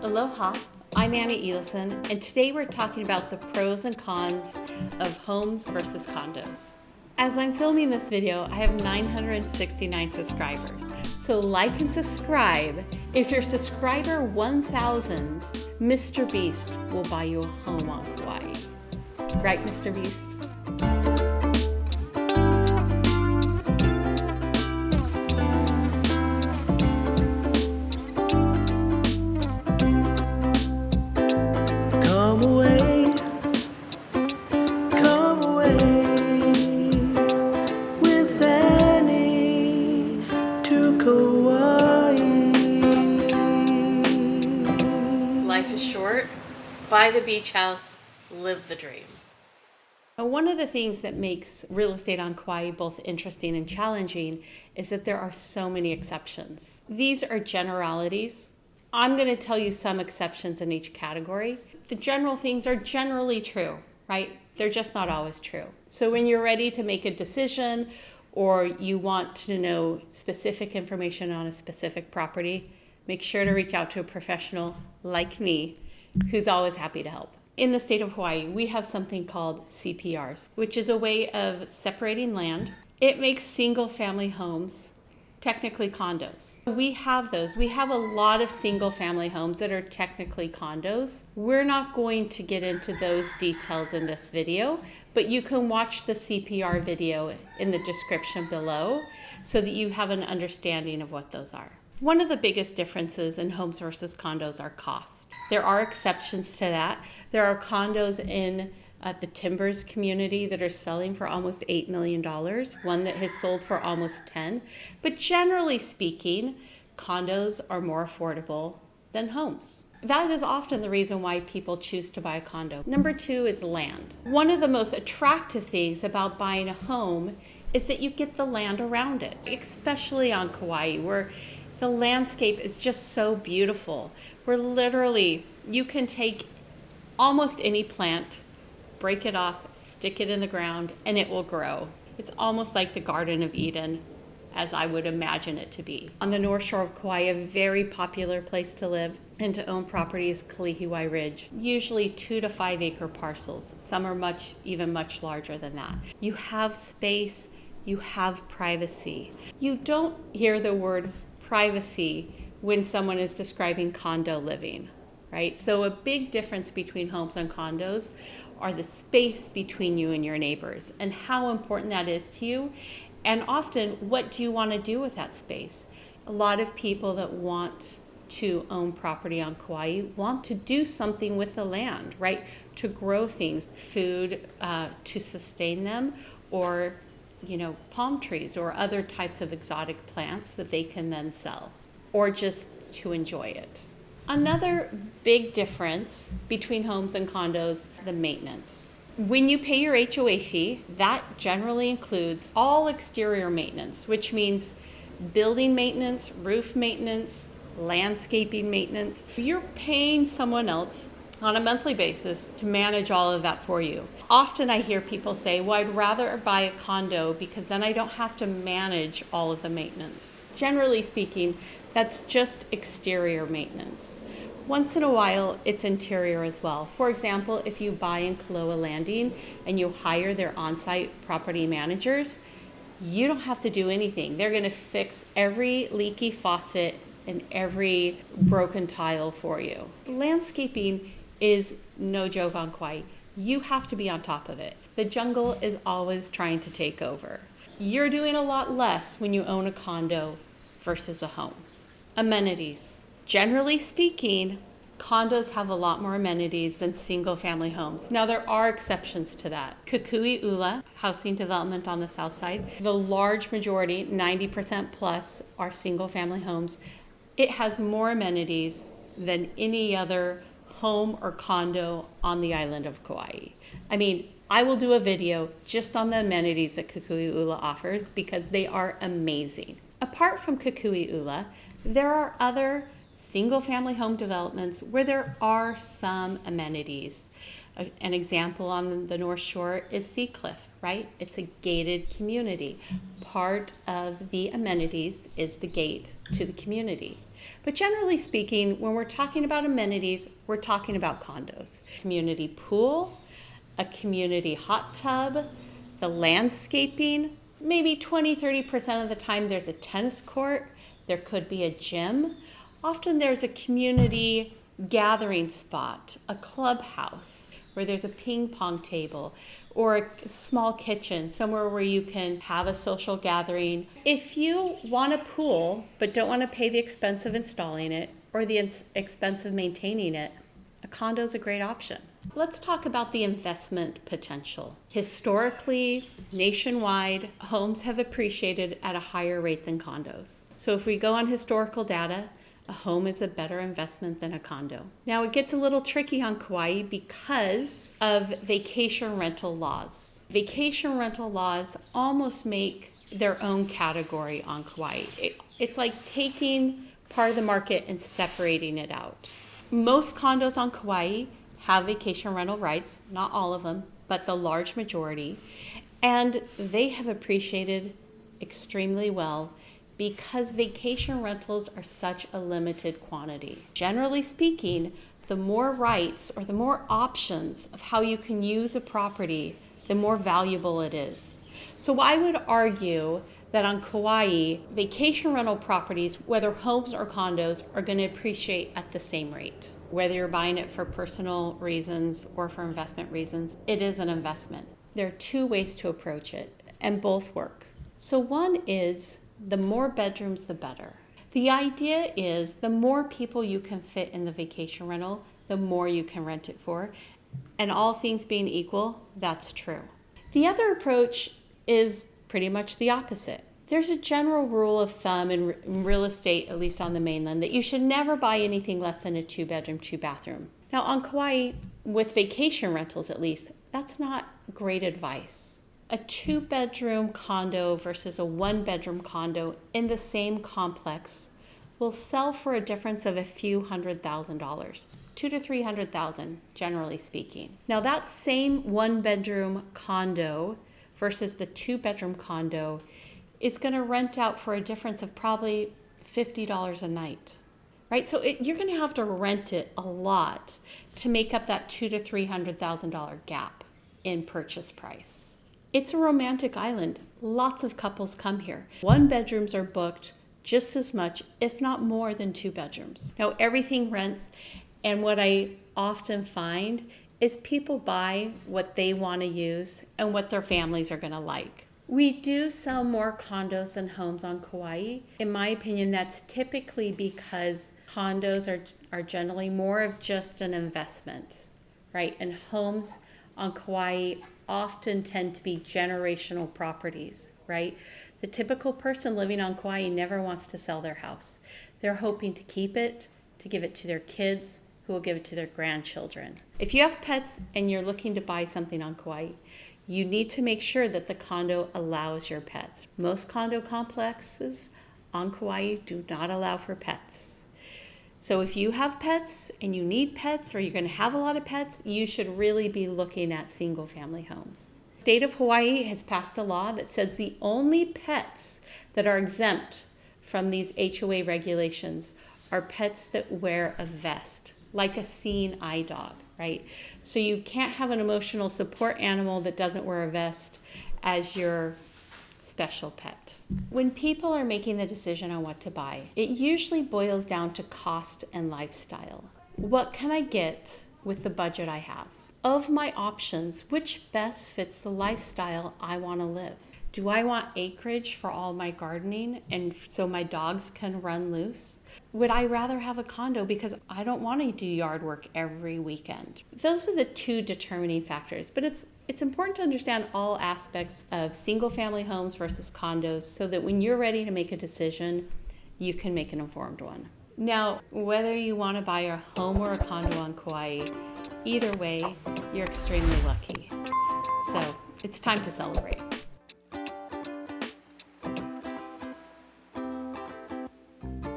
Aloha, I'm Annie Elison, and today we're talking about the pros and cons of homes versus condos. As I'm filming this video, I have 969 subscribers, so like and subscribe. If you're subscriber 1000, Mr. Beast will buy you a home on Kauai. Right, Mr. Beast? With Annie to Kauai. Life is short. Buy the beach house, live the dream. One of the things that makes real estate on Kauai both interesting and challenging is that there are so many exceptions. These are generalities. I'm going to tell you some exceptions in each category. The general things are generally true, right? They're just not always true. So when you're ready to make a decision or you want to know specific information on a specific property, make sure to reach out to a professional like me who's always happy to help. In the state of Hawaii, we have something called CPRs, which is a way of separating land. It makes single-family homes technically condos. We have those. We have a lot of single-family homes that are technically condos. We're not going to get into those details in this video, but you can watch the CPR video in the description below so that you have an understanding of what those are. One of the biggest differences in homes versus condos are cost. There are exceptions to that. There are condos in the Timbers community that are selling for almost $8 million, one that has sold for almost 10. But generally speaking, condos are more affordable than homes. That is often the reason why people choose to buy a condo. Number two is land. One of the most attractive things about buying a home is that you get the land around it, especially on Kauai, where the landscape is just so beautiful. Where literally you can take almost any plant, break it off, stick it in the ground, and it will grow. It's almost like the Garden of Eden, as I would imagine it to be. On the North Shore of Kauai, a very popular place to live and to own property is Kalihiwai Ridge. Usually 2 to 5 acre parcels. Some are even much larger than that. You have space, you have privacy. You don't hear the word privacy when someone is describing condo living, right? So a big difference between homes and condos are the space between you and your neighbors and how important that is to you. And often, what do you want to do with that space? A lot of people that want to own property on Kauai want to do something with the land, right? To grow things, food to sustain them, or palm trees or other types of exotic plants that they can then sell, or just to enjoy it. Another big difference between homes and condos, the maintenance. When you pay your HOA fee, that generally includes all exterior maintenance, which means building maintenance, roof maintenance, landscaping maintenance. You're paying someone else on a monthly basis to manage all of that for you. Often I hear people say, well, I'd rather buy a condo because then I don't have to manage all of the maintenance. Generally speaking, that's just exterior maintenance. Once in a while, it's interior as well. For example, if you buy in Kaloa Landing and you hire their on-site property managers, you don't have to do anything. They're going to fix every leaky faucet and every broken tile for you. Landscaping is no joke on Kauai. You have to be on top of it. The jungle is always trying to take over. You're doing a lot less when you own a condo versus a home. Amenities. Generally speaking, condos have a lot more amenities than single-family homes. Now, there are exceptions to that. Kukui'ula, housing development on the south side, the large majority, 90% plus, are single-family homes. It has more amenities than any other home or condo on the island of Kauai. I mean, I will do a video just on the amenities that Kukui'ula offers because they are amazing. Apart from Kukui'ula, there are other single-family home developments where there are some amenities. An example on the North Shore is Seacliff, right? It's a gated community. Part of the amenities is the gate to the community. But generally speaking, when we're talking about amenities, we're talking about condos. Community pool, a community hot tub, the landscaping, maybe 20-30% of the time there's a tennis court, there could be a gym. Often there's a community gathering spot, a clubhouse, where there's a ping pong table or a small kitchen, somewhere where you can have a social gathering. If you want a pool but don't want to pay the expense of installing it or the expense of maintaining it, a condo is a great option. Let's talk about the investment potential. Historically, nationwide, homes have appreciated at a higher rate than condos. So if we go on historical data, a home is a better investment than a condo. Now it gets a little tricky on Kauai because of vacation rental laws. Vacation rental laws almost make their own category on Kauai. It's like taking part of the market and separating it out. Most condos on Kauai have vacation rental rights, not all of them, but the large majority, and they have appreciated extremely well because vacation rentals are such a limited quantity. Generally speaking, the more rights or the more options of how you can use a property, the more valuable it is. So I would argue that on Kauai, vacation rental properties, whether homes or condos, are going to appreciate at the same rate. Whether you're buying it for personal reasons or for investment reasons, it is an investment. There are two ways to approach it, and both work. So one is the more bedrooms, the better. The idea is the more people you can fit in the vacation rental, the more you can rent it for. And all things being equal, that's true. The other approach is pretty much the opposite. There's a general rule of thumb in real estate, at least on the mainland, that you should never buy anything less than a 2-bedroom, 2-bathroom. Now on Kauai, with vacation rentals at least, that's not great advice. A 2-bedroom condo versus a 1-bedroom condo in the same complex will sell for a difference of a few $100,000, $200,000 to $300,000, generally speaking. Now that same 1-bedroom condo versus the 2-bedroom condo is going to rent out for a difference of probably $50 a night, right? So you're going to have to rent it a lot to make up that $200,000 to $300,000 gap in purchase price. It's a romantic island. Lots of couples come here. 1-bedrooms are booked just as much, if not more, than 2 bedrooms. Now, everything rents, and what I often find is people buy what they want to use and what their families are going to like. We do sell more condos than homes on Kauai. In my opinion, that's typically because condos are generally more of just an investment, right? And homes on Kauai often tend to be generational properties, right? The typical person living on Kauai never wants to sell their house. They're hoping to keep it, to give it to their kids, who will give it to their grandchildren. If you have pets and you're looking to buy something on Kauai, you need to make sure that the condo allows your pets. Most condo complexes on Kauai do not allow for pets. So if you have pets and you need pets or you're going to have a lot of pets, you should really be looking at single family homes. The state of Hawaii has passed a law that says the only pets that are exempt from these HOA regulations are pets that wear a vest, like a seeing eye dog, right? So you can't have an emotional support animal that doesn't wear a vest as your special pet. When people are making the decision on what to buy, it usually boils down to cost and lifestyle. What can I get with the budget I have? Of my options, which best fits the lifestyle I want to live? Do I want acreage for all my gardening and so my dogs can run loose? Would I rather have a condo because I don't want to do yard work every weekend? Those are the two determining factors, but it's important to understand all aspects of single family homes versus condos so that when you're ready to make a decision, you can make an informed one. Now, whether you want to buy a home or a condo on Kauai, either way, you're extremely lucky. So it's time to celebrate.